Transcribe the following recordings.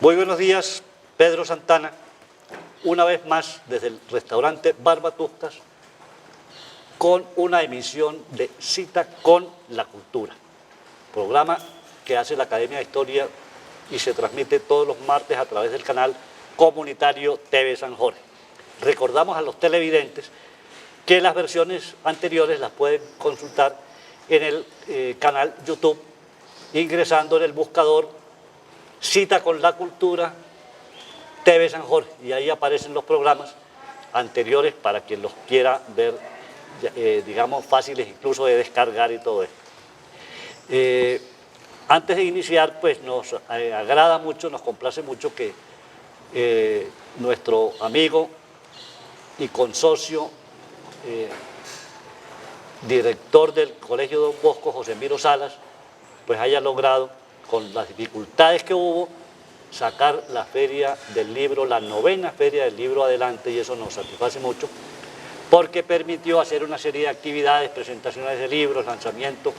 Muy buenos días, Pedro Santana, una vez más desde el restaurante Barbatustas, con una emisión de Cita con la Cultura, programa que hace la Academia de Historia y se transmite todos los martes a través del canal comunitario TV San Jorge. Recordamos a los televidentes que las versiones anteriores las pueden consultar en el canal YouTube, ingresando en el buscador Cita con la Cultura TV San Jorge, y ahí aparecen los programas anteriores para quien los quiera ver, digamos, fáciles incluso de descargar y todo esto. Antes de iniciar, pues nos agrada mucho, nos complace mucho que nuestro amigo y consocio, director del Colegio Don Bosco, José Miro Salas, pues haya logrado, con las dificultades que hubo, sacar la feria del libro, la 9ª feria del libro adelante, y eso nos satisface mucho, porque permitió hacer una serie de actividades, presentaciones de libros, lanzamiento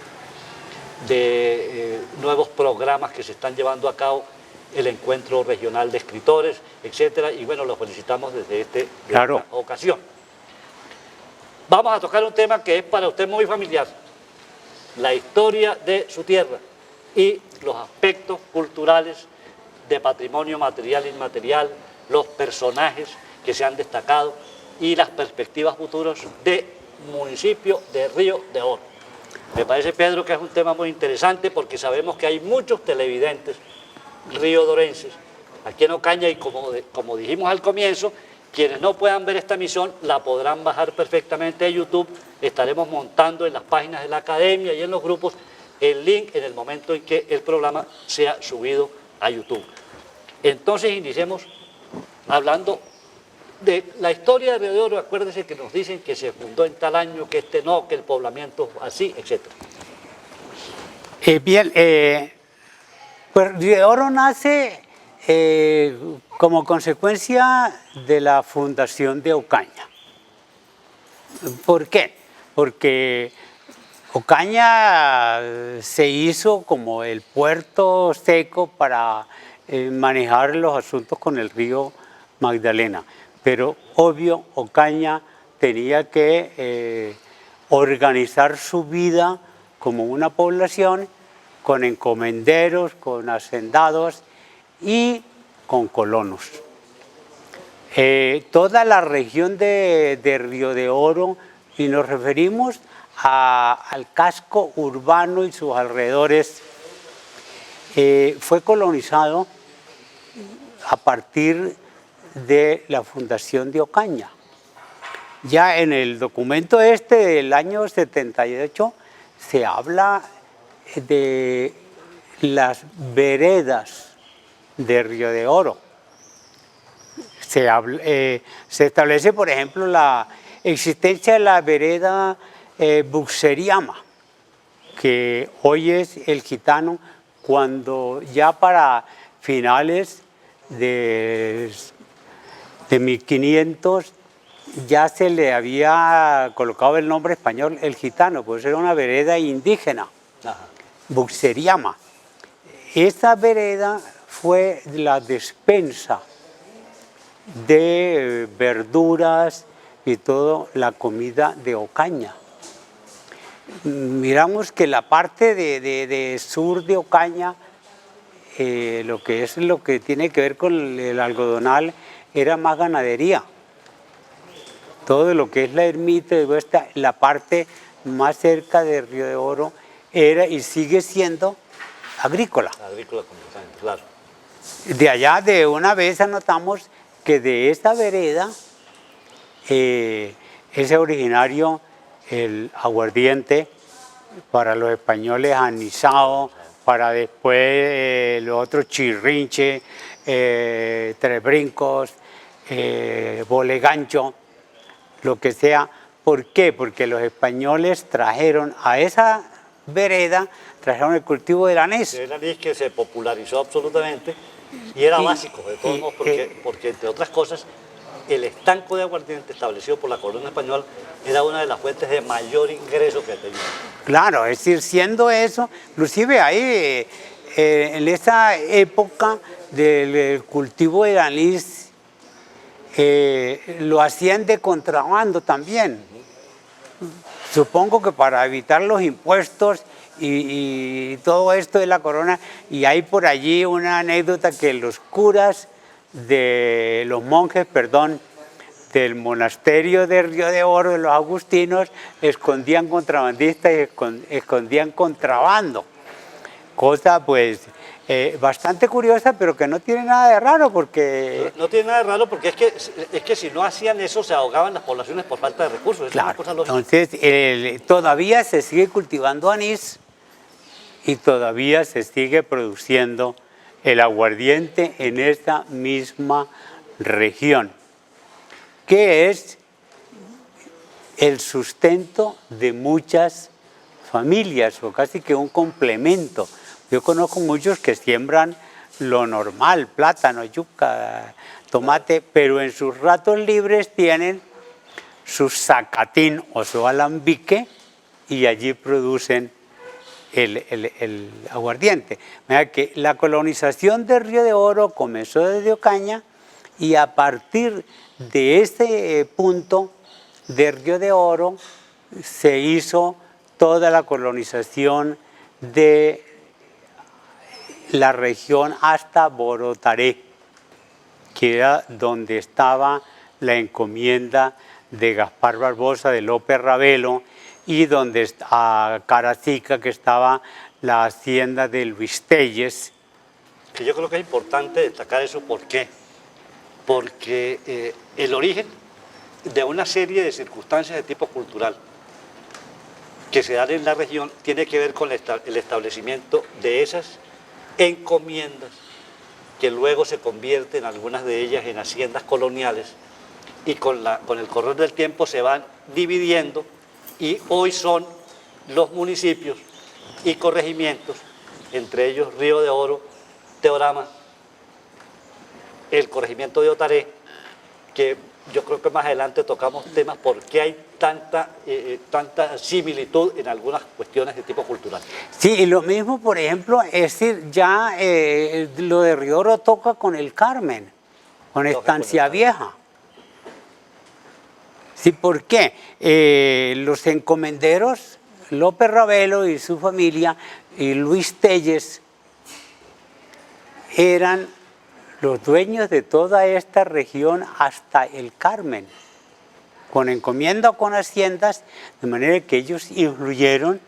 de nuevos programas que se están llevando a cabo, el encuentro regional de escritores, etcétera, y bueno, los felicitamos desde esta ocasión. Vamos a tocar un tema que es para usted muy familiar, la historia de su tierra y los aspectos culturales de patrimonio material e inmaterial, los personajes que se han destacado y las perspectivas futuras del municipio de Río de Oro. Me parece, Pedro, que es un tema muy interesante porque sabemos que hay muchos televidentes riodorenses aquí en Ocaña, y como dijimos al comienzo, quienes no puedan ver esta emisión la podrán bajar perfectamente de YouTube. Estaremos montando en las páginas de la Academia y en los grupos el link en el momento en que el programa sea subido a YouTube. Entonces iniciemos hablando de la historia de Río de Oro. Acuérdense que nos dicen que se fundó en tal año, que este no, que el poblamiento así, etc. Pues Río de Oro nace como consecuencia de la fundación de Ocaña. ¿Por qué? Porque Ocaña se hizo como el puerto seco para manejar los asuntos con el río Magdalena. Pero obvio, Ocaña tenía que organizar su vida como una población con encomenderos, con hacendados y con colonos. Toda la región de Río de Oro, y nos referimos al casco urbano y sus alrededores, fue colonizado a partir de la fundación de Ocaña. Ya en el documento del año 78 se habla de las veredas de Río de Oro. Se establece, por ejemplo, la existencia de la vereda Buxeriama, que hoy es el Gitano, cuando ya para finales de 1500 ya se le había colocado el nombre español el Gitano, pues era una vereda indígena. Buxeriama. Esta vereda fue la despensa de verduras y toda la comida de Ocaña. Miramos que la parte de sur de Ocaña, lo que tiene que ver con el algodonal, era más ganadería. Todo lo que es la ermita, la parte más cerca de Río de Oro, era y sigue siendo agrícola. Agrícola completamente, claro. De allá de una vez anotamos que de esta vereda es originario el aguardiente, para los españoles anisado, para después los otros chirrinche, tres brincos, bolegancho, lo que sea. ¿Por qué? Porque los españoles trajeron a esa vereda, trajeron el cultivo del anís. El anís, que se popularizó absolutamente y era básico, de todos modos, porque entre otras cosas, el estanco de aguardiente establecido por la colonia española era una de las fuentes de mayor ingreso que tenía. Claro, es decir, siendo eso, inclusive ahí en esa época del cultivo del anís, lo hacían de contrabando también. Supongo que para evitar los impuestos y todo esto de la corona, y hay por allí una anécdota que los curas de los monjes, perdón, del monasterio de Río de Oro de los agustinos escondían contrabandistas y escondían contrabando, cosa pues bastante curiosa, pero que no tiene nada de raro porque... No tiene nada de raro porque es que si no hacían eso se ahogaban las poblaciones por falta de recursos. Claro, es una cosa lógica. entonces todavía se sigue cultivando anís y todavía se sigue produciendo el aguardiente en esta misma región, que es el sustento de muchas familias o casi que un complemento. Yo conozco muchos que siembran lo normal, plátano, yuca, tomate, pero en sus ratos libres tienen su zacatín o su alambique y allí producen el aguardiente. Mira que la colonización de Río de Oro comenzó desde Ocaña y a partir de este punto de Río de Oro se hizo toda la colonización de la región hasta Borotaré, que era donde estaba la encomienda de Gaspar Barbosa de López Ravelo y donde a Caracica, que estaba la hacienda de Luis Telles. Que yo creo que es importante destacar eso. ¿Por qué? Porque el origen de una serie de circunstancias de tipo cultural que se dan en la región tiene que ver con el establecimiento de esas encomiendas que luego se convierten, algunas de ellas, en haciendas coloniales y con el correr del tiempo se van dividiendo y hoy son los municipios y corregimientos, entre ellos Río de Oro, Teorama, el corregimiento de Otaré, que yo creo que más adelante tocamos temas por qué hay tanta similitud en algunas cuestiones de tipo cultural. Sí, y lo mismo, por ejemplo, es decir, ya lo de Río de Oro toca con el Carmen, con Estancia Vieja. Sí, ¿por qué? Los encomenderos, López Ravelo y su familia, y Luis Telles, eran los dueños de toda esta región hasta el Carmen, con encomienda o con haciendas, de manera que ellos influyeron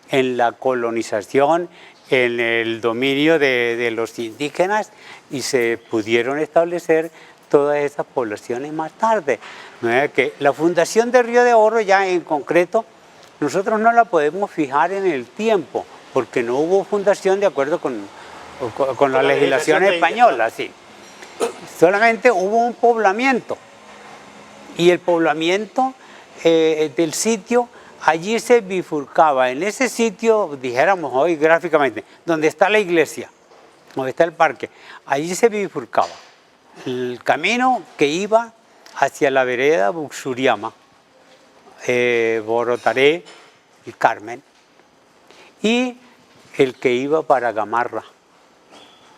en la colonización, en el dominio de los indígenas y se pudieron establecer todas esas poblaciones más tarde. De manera que la fundación de Río de Oro ya en concreto, nosotros no la podemos fijar en el tiempo, porque no hubo fundación de acuerdo con la legislación española, sí. Solamente hubo un poblamiento y el poblamiento del sitio, allí se bifurcaba, en ese sitio, dijéramos hoy gráficamente, donde está la iglesia, donde está el parque, allí se bifurcaba el camino que iba hacia la vereda Buxuriama, Borotaré, el Carmen, y el que iba para Gamarra,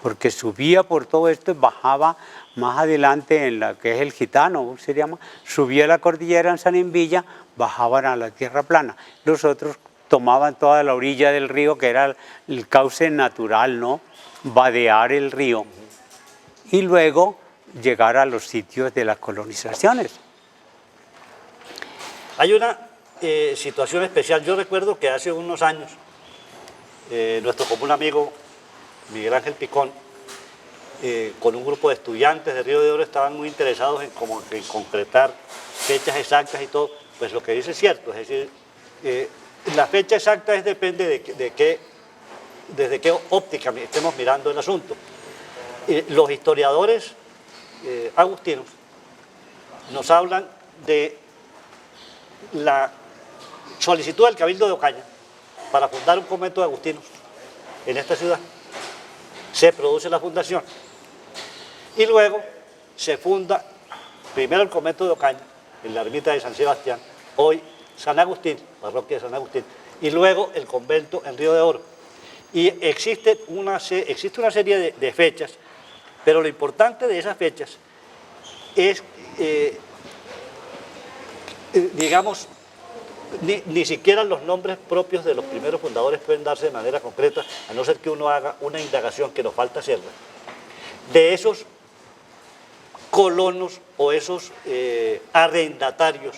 porque subía por todo esto y bajaba más adelante en la que es el Gitano, se llama, subía la cordillera en San Envilla, bajaban a la tierra plana. Los otros tomaban toda la orilla del río, que era el cauce natural, ¿no? Vadear el río y luego llegar a los sitios de las colonizaciones. Hay una situación especial. Yo recuerdo que hace unos años nuestro común amigo Miguel Ángel Picón, con un grupo de estudiantes de Río de Oro, estaban muy interesados en concretar fechas exactas y todo. Pues lo que dice es cierto, es decir, la fecha exacta depende desde qué óptica estemos mirando el asunto. Los historiadores agustinos nos hablan de la solicitud del Cabildo de Ocaña para fundar un convento de agustinos en esta ciudad. Se produce la fundación y luego se funda primero el convento de Ocaña en la ermita de San Sebastián, hoy San Agustín, parroquia de San Agustín, y luego el convento en Río de Oro. Y existe una serie de fechas, pero lo importante de esas fechas es, digamos, ni siquiera los nombres propios de los primeros fundadores pueden darse de manera concreta, a no ser que uno haga una indagación que nos falta hacerla, de esos colonos o esos arrendatarios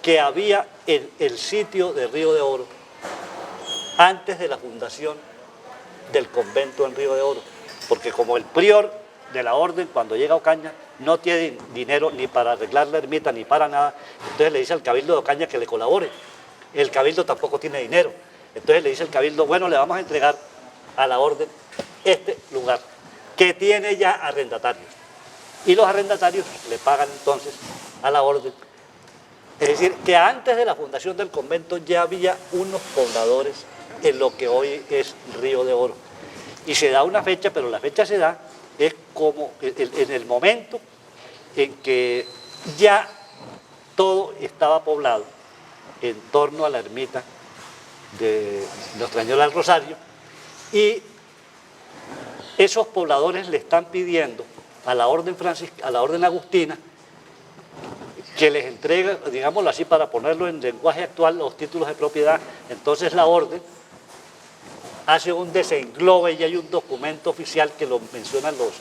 que había en el sitio de Río de Oro antes de la fundación del convento en Río de Oro, porque como el prior de la orden cuando llega a Ocaña no tiene dinero ni para arreglar la ermita ni para nada, entonces le dice al cabildo de Ocaña que le colabore. El cabildo tampoco tiene dinero, entonces le dice al cabildo, bueno, le vamos a entregar a la orden este lugar que tiene ya arrendatarios, y los arrendatarios le pagan entonces a la orden. Es decir, que antes de la fundación del convento ya había unos pobladores en lo que hoy es Río de Oro, y se da una fecha, pero la fecha se da es como en el momento en que ya todo estaba poblado en torno a la ermita de Nuestra Señora del Rosario, y esos pobladores le están pidiendo a la orden agustina que les entregue, digámoslo así para ponerlo en lenguaje actual, los títulos de propiedad. Entonces la orden hace un desenglobe y hay un documento oficial que lo mencionan los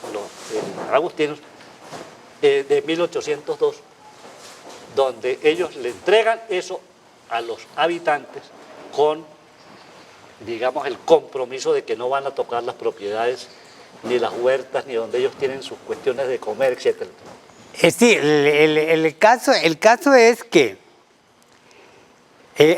agustinos de 1802, donde ellos le entregan eso a los habitantes con, digamos, el compromiso de que no van a tocar las propiedades, ni las huertas, ni donde ellos tienen sus cuestiones de comer, etc. Sí, el caso es que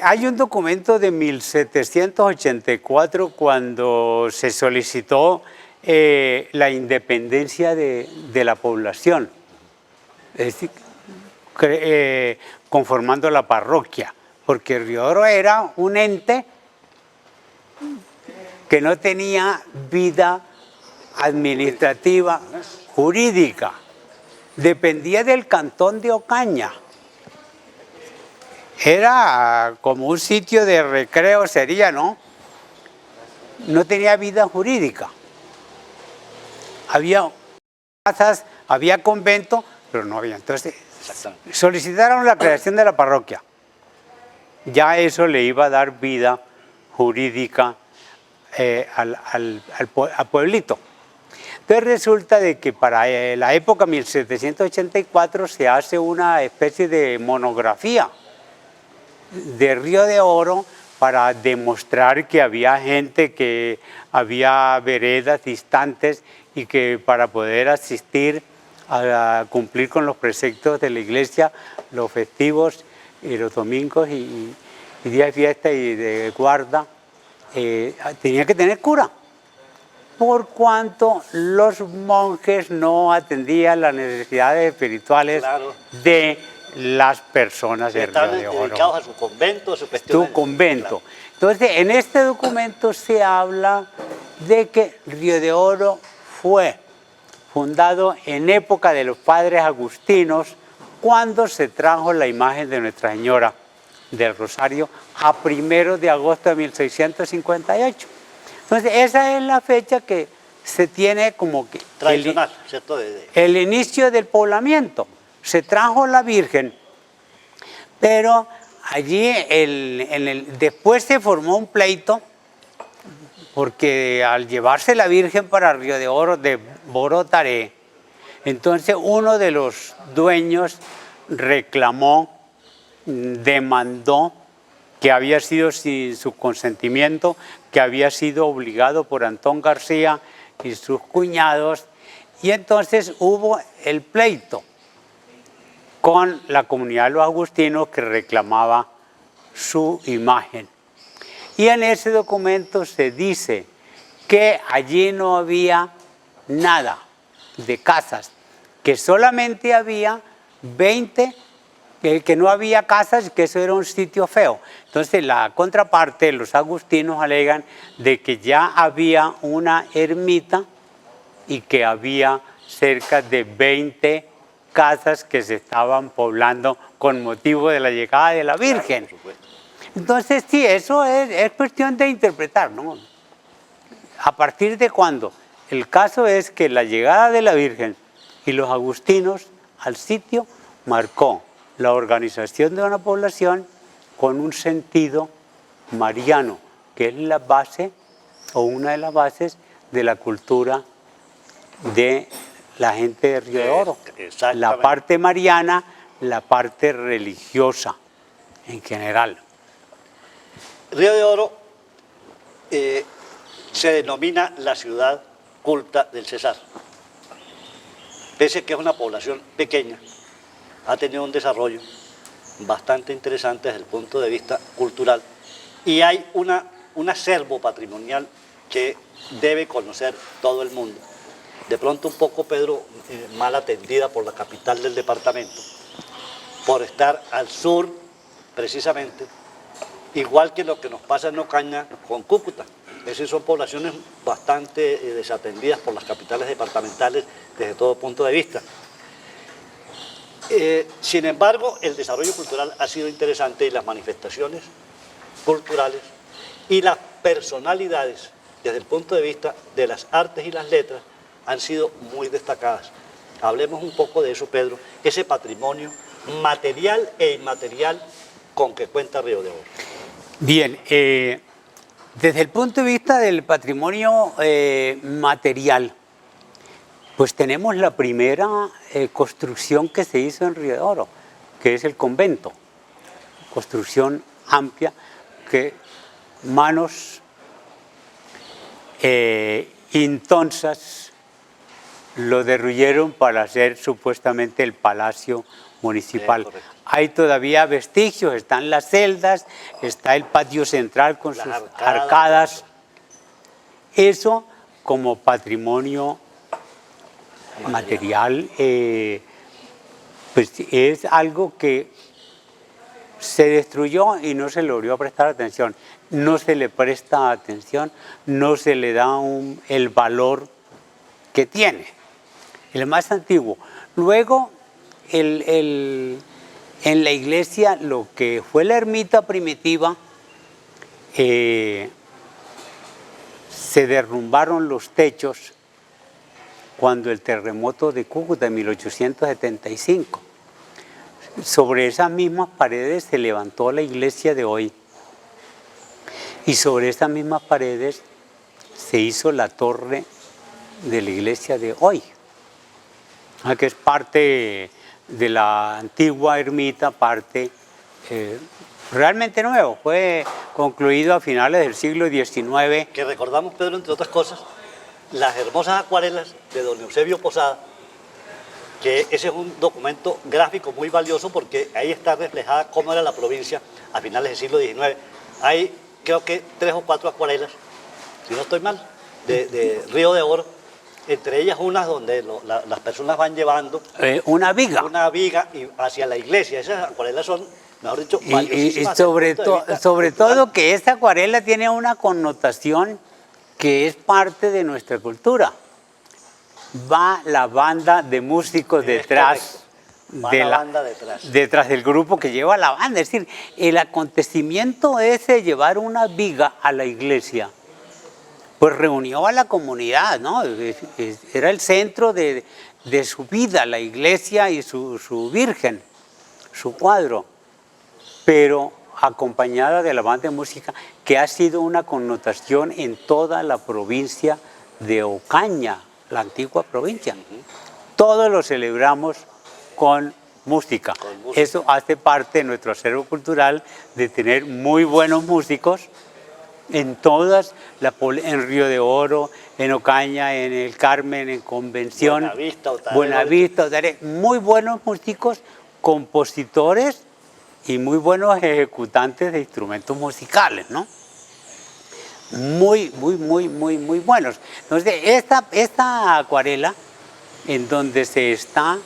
hay un documento de 1784 cuando se solicitó la independencia de la población, es decir, conformando la parroquia, porque Río de Oro era un ente que no tenía vida administrativa, jurídica, dependía del cantón de Ocaña. Era como un sitio de recreo, sería, ¿no? No tenía vida jurídica. Había casas, había convento, pero no había. Entonces, solicitaron la creación de la parroquia. Ya eso le iba a dar vida jurídica al pueblito. Entonces resulta de que para la época 1784 se hace una especie de monografía de Río de Oro para demostrar que había gente, que había veredas distantes y que para poder asistir a cumplir con los preceptos de la iglesia, los festivos y los domingos y días de fiesta y de guarda, tenía que tener cura, por cuanto los monjes no atendían las necesidades espirituales de las personas de Río de Oro. Dedicados a su convento, a su cuestión. Su convento. Entonces, en este documento se habla de que Río de Oro fue fundado en época de los padres agustinos, cuando se trajo la imagen de Nuestra Señora del Rosario a 1 de agosto de 1658. Entonces, esa es la fecha que se tiene como que tradicional, ¿cierto? El inicio del poblamiento. Se trajo la Virgen, pero allí después se formó un pleito, porque al llevarse la Virgen para Río de Oro de Borotaré, entonces uno de los dueños reclamó, demandó que había sido sin su consentimiento, que había sido obligado por Antón García y sus cuñados, y entonces hubo el pleito con la comunidad de los agustinos que reclamaba su imagen. Y en ese documento se dice que allí no había nada de casas, que solamente había 20, que no había casas, que eso era un sitio feo. Entonces la contraparte, los agustinos alegan de que ya había una ermita y que había cerca de 20 casas que se estaban poblando con motivo de la llegada de la Virgen. Entonces sí, eso es cuestión de interpretar, ¿no? ¿A partir de cuándo? El caso es que la llegada de la Virgen y los agustinos al sitio marcó la organización de una población con un sentido mariano, que es la base o una de las bases de la cultura de la gente de Río de Oro. La parte mariana, la parte religiosa en general. Río de Oro se denomina la ciudad culta del Cesar. Pese a que es una población pequeña, ha tenido un desarrollo bastante interesante desde el punto de vista cultural y hay un acervo patrimonial que debe conocer todo el mundo. De pronto un poco, Pedro, mal atendida por la capital del departamento, por estar al sur precisamente, igual que lo que nos pasa en Ocaña con Cúcuta. Es decir, son poblaciones bastante desatendidas por las capitales departamentales desde todo punto de vista. Sin embargo, el desarrollo cultural ha sido interesante y las manifestaciones culturales y las personalidades desde el punto de vista de las artes y las letras han sido muy destacadas. Hablemos un poco de eso, Pedro, ese patrimonio material e inmaterial con que cuenta Río de Oro. Bien, desde el punto de vista del patrimonio material, pues tenemos la primera construcción que se hizo en Río de Oro, que es el convento. Construcción amplia que manos intonsas lo derruyeron para hacer supuestamente el palacio municipal. Hay todavía vestigios, están las celdas, está el patio central con sus arcadas. Eso como patrimonio material, pues es algo que se destruyó y no se logró prestar atención. No se le presta atención, no se le da el valor que tiene. El más antiguo. Luego, en la iglesia, lo que fue la ermita primitiva, se derrumbaron los techos cuando el terremoto de Cúcuta en 1875. Sobre esas mismas paredes se levantó la iglesia de hoy y sobre esas mismas paredes se hizo la torre de la iglesia de hoy, que es parte de la antigua ermita, parte realmente nuevo, fue concluido a finales del siglo XIX. Que recordamos, Pedro, entre otras cosas, las hermosas acuarelas de don Eusebio Posada, que ese es un documento gráfico muy valioso porque ahí está reflejada cómo era la provincia a finales del siglo XIX. Hay, creo que 3 o 4 acuarelas, si no estoy mal, de Río de Oro, entre ellas unas donde las personas van llevando una viga hacia la iglesia. Esas acuarelas son, mejor dicho, valiosísimas. Y sobre todo que esta acuarela tiene una connotación que es parte de nuestra cultura. Va la banda de músicos detrás del grupo que lleva la banda. Es decir, el acontecimiento ese de llevar una viga a la iglesia, pues reunió a la comunidad, ¿no? Era el centro de su vida, la iglesia y su virgen, su cuadro, pero acompañada de la banda de música, que ha sido una connotación en toda la provincia de Ocaña, la antigua provincia. Todos lo celebramos con música. Eso hace parte de nuestro acervo cultural, de tener muy buenos músicos en todas, en Río de Oro, en Ocaña, en el Carmen, en Convención, Buenavista, Otaré, muy buenos músicos, compositores y muy buenos ejecutantes de instrumentos musicales, ¿no? Muy buenos. Entonces, esta acuarela, en donde se está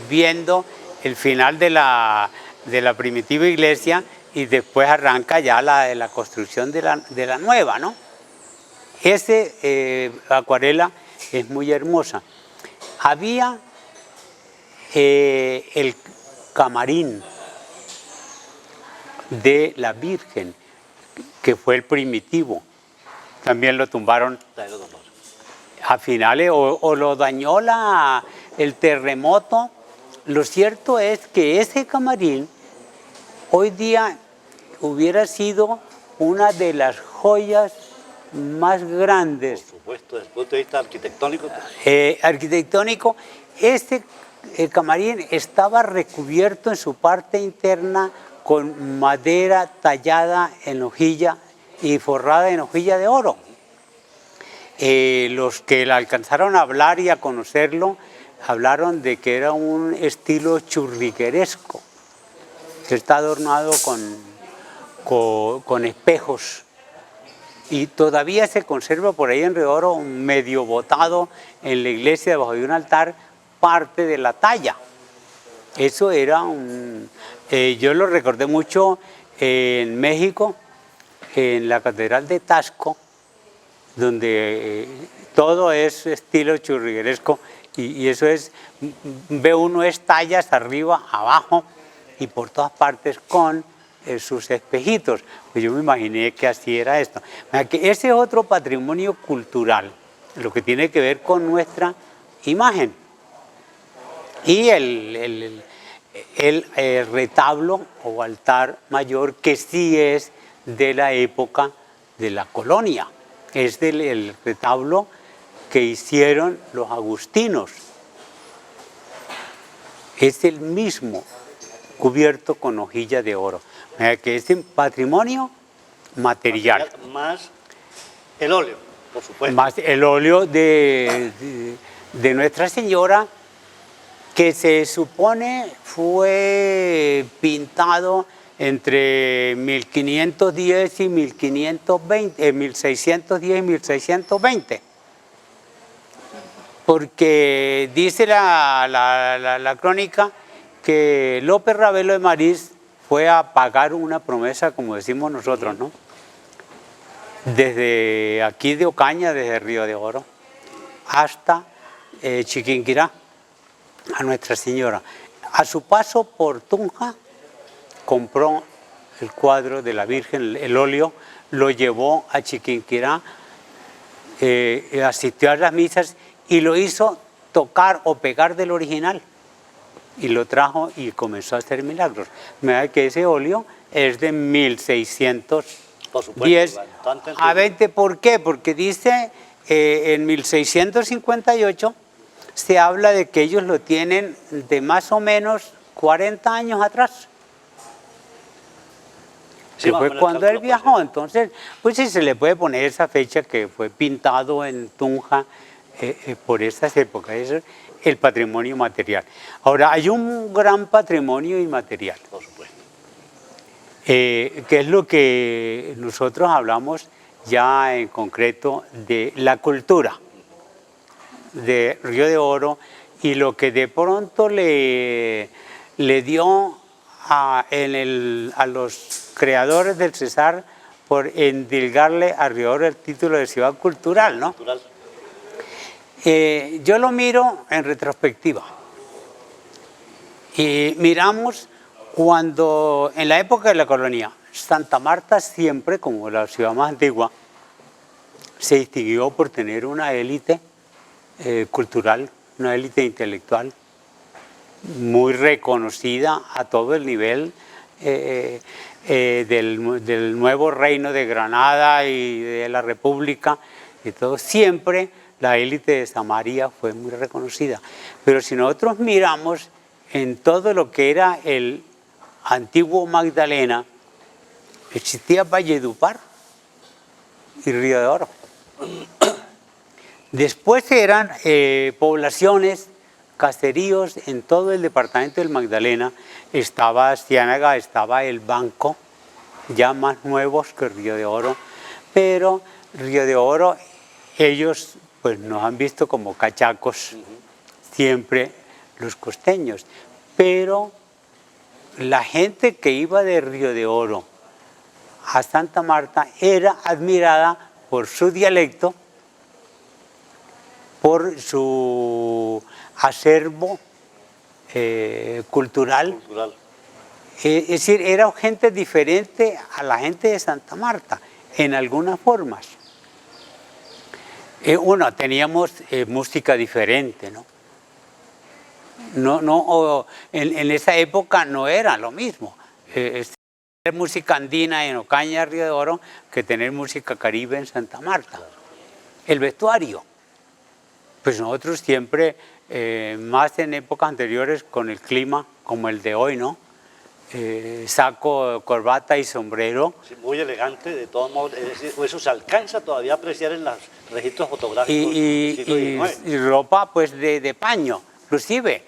viendo el final de la primitiva iglesia y después arranca ya la construcción de la nueva, ¿no? Esa acuarela es muy hermosa. Había el camarín de la Virgen, que fue el primitivo, también lo tumbaron También lo tumbaron. a finales, o lo dañó el terremoto. Lo cierto es que ese camarín hoy día hubiera sido una de las joyas más grandes. Por supuesto, desde el punto de vista arquitectónico. Arquitectónico, este camarín estaba recubierto en su parte interna con madera tallada en hojilla y forrada en hojilla de oro. Los que la alcanzaron a hablar y a conocerlo, hablaron de que era un estilo churrigueresco, que está adornado con espejos. Y todavía se conserva por ahí en Riodoro, medio botado en la iglesia debajo de un altar, parte de la talla. Eso era yo lo recordé mucho en México, en la Catedral de Taxco, donde todo es estilo churrigueresco, y eso es, ve uno es tallas arriba, abajo y por todas partes con sus espejitos. Pues yo me imaginé que así era esto. Que ese es otro patrimonio cultural, lo que tiene que ver con nuestra imagen. Y el retablo o altar mayor, que sí es de la época de la colonia. Es el retablo que hicieron los agustinos. Es el mismo, cubierto con hojilla de oro. Que es un patrimonio material. Más el óleo, por supuesto. Más el óleo de Nuestra Señora, que se supone fue pintado entre 1510 y 1520, 1610 y 1620. Porque dice la crónica que López Ravelo de Marís fue a pagar una promesa, como decimos nosotros, ¿no? Desde aquí de Ocaña, desde Río de Oro, hasta Chiquinquirá, a Nuestra Señora. A su paso por Tunja, compró el cuadro de la Virgen, el óleo, lo llevó a Chiquinquirá, asistió a las misas y lo hizo tocar o pegar del original. Y lo trajo y comenzó a hacer milagros. Mira que ese óleo es de 1610 a 20. ¿Por qué? Porque dice en 1658 se habla de que ellos lo tienen de más o menos 40 años atrás. Sí, que fue cuando él viajó. Entonces, pues sí se le puede poner esa fecha que fue pintado en Tunja por esas épocas. Eso es el patrimonio material. Ahora, hay un gran patrimonio inmaterial. Por supuesto. Que es lo que nosotros hablamos ya en concreto de la cultura de Río de Oro, y lo que de pronto le dio a los creadores del Cesar por endilgarle a Río de Oro el título de ciudad cultural, ¿no? Cultural. Yo lo miro en retrospectiva y miramos cuando en la época de la colonia Santa Marta siempre, como la ciudad más antigua, se distinguió por tener una élite cultural, una élite intelectual muy reconocida a todo el nivel del nuevo reino de Granada y de la República y todo. Siempre la élite de Samaria fue muy reconocida. Pero si nosotros miramos en todo lo que era el antiguo Magdalena, existía Valledupar y Río de Oro. Después eran poblaciones, caseríos en todo el departamento del Magdalena. Estaba Ciénaga, estaba el Banco, ya más nuevos que Río de Oro, pero Río de Oro, ellos pues nos han visto como cachacos, siempre los costeños, pero la gente que iba de Río de Oro a Santa Marta era admirada por su dialecto, por su acervo cultural. Es decir, era gente diferente a la gente de Santa Marta, en algunas formas. Teníamos música diferente, ¿no? En esa época no era lo mismo. Tener música andina en Ocaña, Río de Oro, que tener música caribe en Santa Marta. El vestuario. Pues nosotros siempre, más en épocas anteriores, con el clima como el de hoy, ¿no? Saco, corbata y sombrero. Sí, muy elegante, de todos modos, es decir, eso se alcanza todavía a apreciar en los registros fotográficos del siglo XIX. Y ropa pues de paño, inclusive.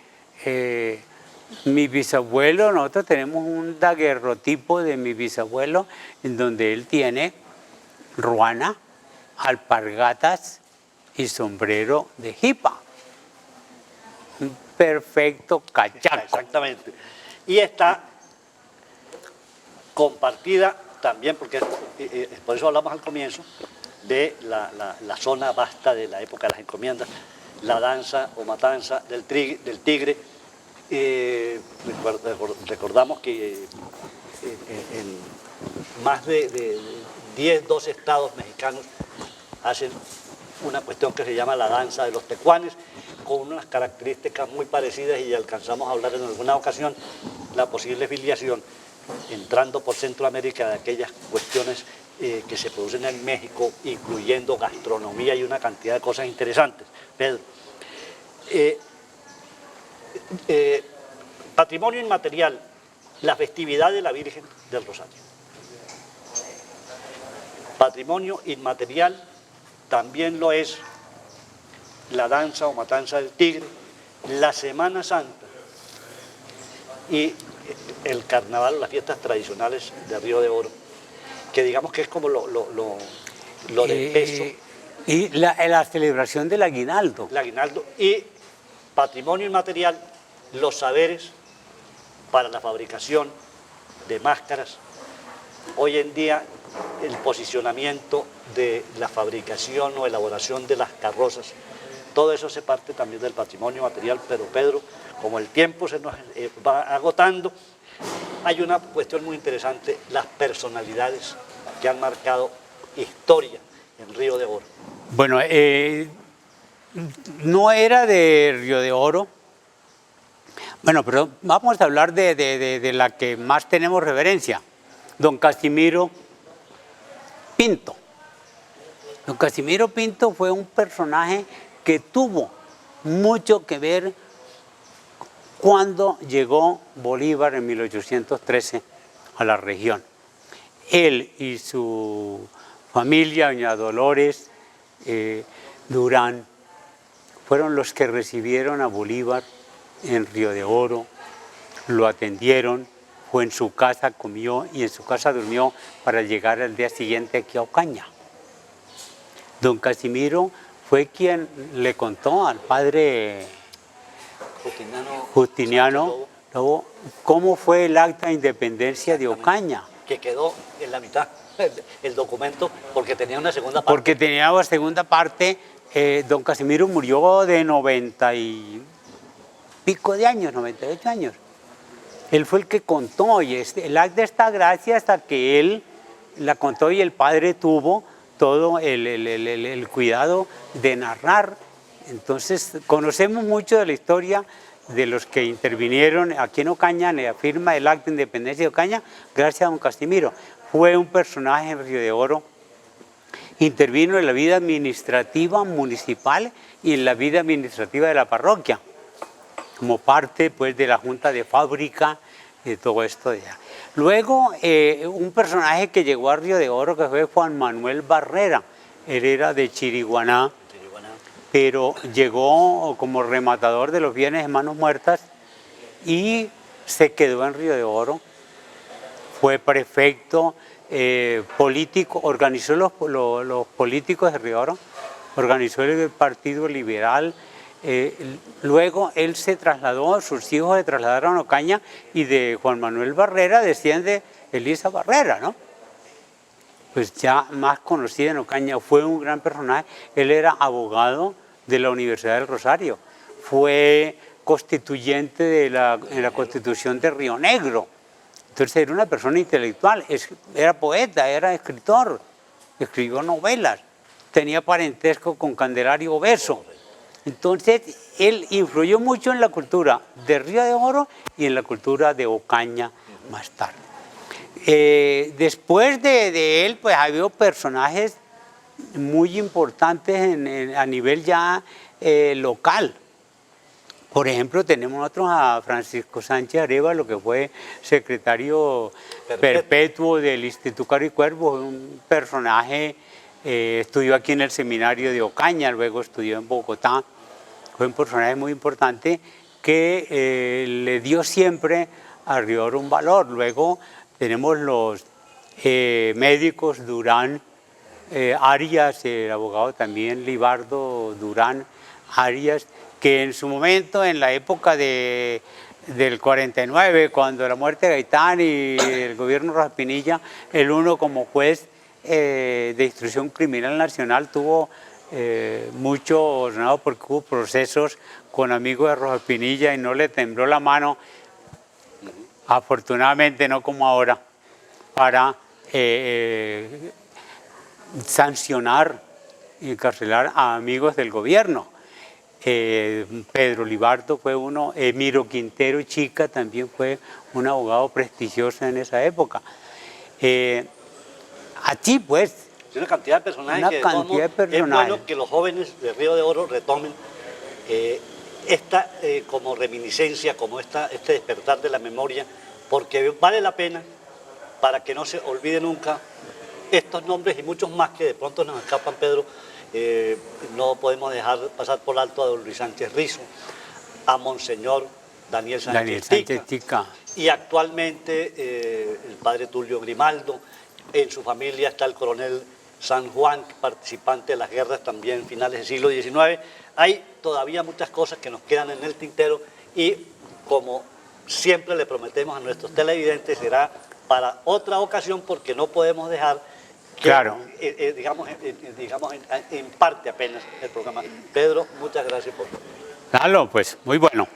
Mi bisabuelo, nosotros tenemos un daguerrotipo de mi bisabuelo en donde él tiene ruana, alpargatas y sombrero de jipa. Un perfecto cachaco. Exactamente. Y está compartida también, porque por eso hablamos al comienzo, de la zona vasta de la época de las encomiendas, la danza o matanza del tigre. Recordamos que en más de 10, 12 estados mexicanos hacen una cuestión que se llama la danza de los tecuanes, con unas características muy parecidas, y alcanzamos a hablar en alguna ocasión la posible filiación, entrando por Centroamérica, de aquellas cuestiones que se producen en México, incluyendo gastronomía y una cantidad de cosas interesantes. Pedro, patrimonio inmaterial, la festividad de la Virgen del Rosario. Patrimonio inmaterial también lo es la danza o matanza del tigre, la Semana Santa y el carnaval, las fiestas tradicionales de Río de Oro, que digamos que es como lo del peso. Y la celebración del aguinaldo. El aguinaldo. Y patrimonio inmaterial, los saberes para la fabricación de máscaras. Hoy en día el posicionamiento de la fabricación o elaboración de las carrozas, todo eso se parte también del patrimonio material. Pero Pedro, como el tiempo se nos va agotando, hay una cuestión muy interesante, las personalidades que han marcado historia en Río de Oro. Bueno, no era de Río de Oro. Bueno, pero vamos a hablar de la que más tenemos reverencia, don Casimiro Pinto. Don Casimiro Pinto fue un personaje que tuvo mucho que ver cuando llegó Bolívar en 1813 a la región. Él y su familia, doña Dolores Durán, fueron los que recibieron a Bolívar en Río de Oro, lo atendieron, fue en su casa, comió y en su casa durmió para llegar al día siguiente aquí a Ocaña. Don Casimiro fue quien le contó al padre Justiniano Lobo cómo fue el acta de independencia de Ocaña. Que quedó en la mitad el documento porque tenía una segunda parte. Porque tenía una segunda parte. Don Casimiro murió de 90 y pico de años, 98 años. Él fue el que contó, y el acta está gracias a que él la contó y el padre tuvo todo el cuidado de narrar. Entonces conocemos mucho de la historia de los que intervinieron aquí en Ocaña en la firma del acta de independencia de Ocaña, gracias a don Casimiro. Fue un personaje en Río de Oro, intervino en la vida administrativa municipal y en la vida administrativa de la parroquia, como parte pues de la junta de fábrica y de todo esto de allá. Luego un personaje que llegó a Río de Oro, que fue Juan Manuel Barrera. Él era de Chiriguaná, pero llegó como rematador de los bienes de manos muertas y se quedó en Río de Oro. Fue prefecto político, organizó los políticos de Río de Oro, organizó el Partido Liberal. Luego él se trasladó, sus hijos se trasladaron a Ocaña, y de Juan Manuel Barrera desciende Elisa Barrera, ¿no? Pues ya más conocida en Ocaña, fue un gran personaje. Él era abogado de la Universidad del Rosario, fue constituyente en la Constitución de Río Negro. Entonces era una persona intelectual, era poeta, era escritor, escribió novelas, tenía parentesco con Candelario Beso. Entonces, él influyó mucho en la cultura de Río de Oro y en la cultura de Ocaña más tarde. Después de él, pues ha habido personajes muy importantes a nivel ya local. Por ejemplo, tenemos nosotros a Francisco Sánchez Arevalo, que fue secretario perpetuo del Instituto Caricuervo, un personaje, estudió aquí en el seminario de Ocaña, luego estudió en Bogotá, fue un personaje muy importante que le dio siempre a Río Oro un valor. Luego tenemos los médicos Durán Arias, el abogado también Libardo Durán Arias, que en su momento, en la época del 49, cuando la muerte de Gaitán y el gobierno Rojas Pinilla, el uno como juez de instrucción criminal nacional tuvo mucho, ¿no? Porque hubo procesos con amigos de Rojas Pinilla y no le tembló la mano, afortunadamente no como ahora, para sancionar y encarcelar a amigos del gobierno. Pedro Libardo fue uno, Emiro Quintero Chica también fue un abogado prestigioso en esa época. Aquí pues... Una cantidad de personajes es bueno que los jóvenes de Río de Oro retomen esta como reminiscencia, como este despertar de la memoria, porque vale la pena para que no se olvide nunca estos nombres y muchos más que de pronto nos escapan, Pedro. No podemos dejar pasar por alto a don Luis Sánchez Rizo, a Monseñor Daniel Sánchez Tica, y actualmente el padre Tulio Grimaldo. En su familia está el coronel San Juan, participante de las guerras también finales del siglo XIX. Hay todavía muchas cosas que nos quedan en el tintero y, como siempre le prometemos a nuestros televidentes, será para otra ocasión, porque no podemos dejar que, claro, digamos en parte apenas el programa. Pedro, muchas gracias por todo. Claro, pues muy bueno.